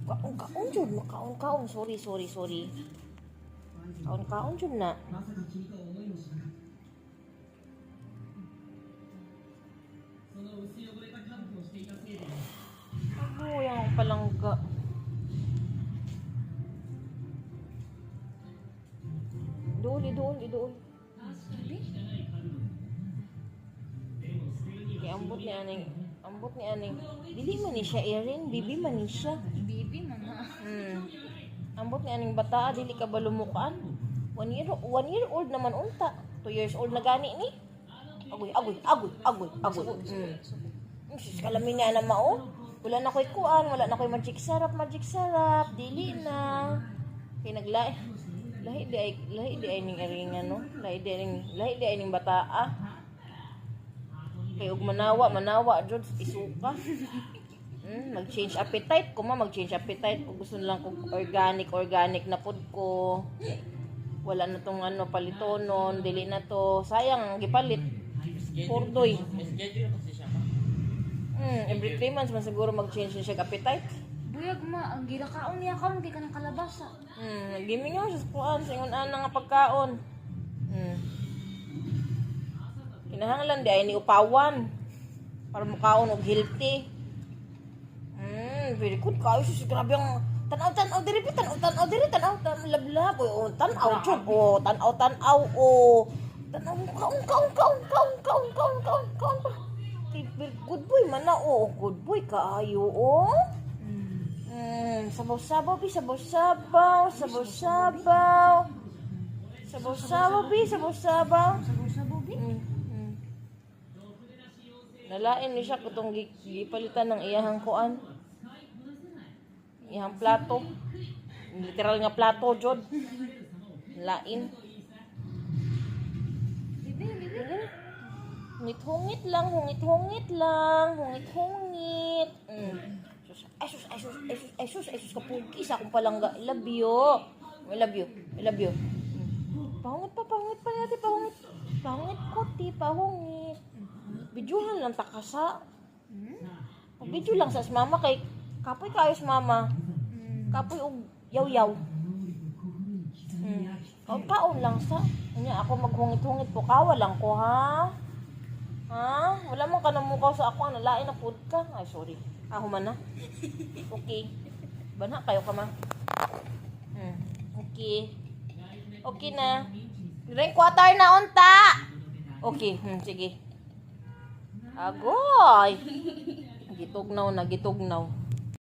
Kaon jud, makaon. Sorry. Kaon jud na. Ano yung palangga? Doon. Kaya ambot ni aning. Dili man ni siya Erin, bibi man ni siya. Bibi man ha. Ambot ni aning bata, dili ka ba lumukaan? 1 year old naman unta. 2 years old na gani ni. Agoy. Sus kalamin niya na mao. Wala na koy kuan, wala na koy magic sarap. Dili na. Kinaglay. Lahi di ay ning aringan no. Lahi di ay ning bata. Kay og manawa jud isuka. Mag-change appetite ko kung gusto lang kog organic na food ko. Wala na tong palitonon, dili na to. Sayang gipalit. Pordoy. Every 3 months man siguro mag-change siya appetite. Buyag ma, ang gilakaon niya kaon di ka ng kalabasa. Gimi nga sa kuan sa ingon ana nga pagkaon. Kinahanglan di ay ni upawan para mukaon og healthy. Very good kayo sus grabe ang tanaw diri lablab tanaw jud tanaw good boy man na good boy kaayo sabaw-sabaw nalain ni siya kutong gipalitan ng iyahang kuan. Iyahang plato. Literal nga plato jud. Lain. Hungit lang. Ay sus kapugi sa akong palangga. I love you. Pahungit pa natin. Pahungit ko, pahungit. Videohan lang takasa. Video lang sa mama kay kapoy kayo sa mama. Kapoy og yaw. O kaon lang sa. Nya ako maghungit-hungit po kawa lang ko ha. Wala man ka namukaw sa ako nalain na food ka. Ay sorry. Human na. Okay. Bana kayo ka ma. Okay na. Drink water na unta. Okay, sige. Agoy. Gitugnaw.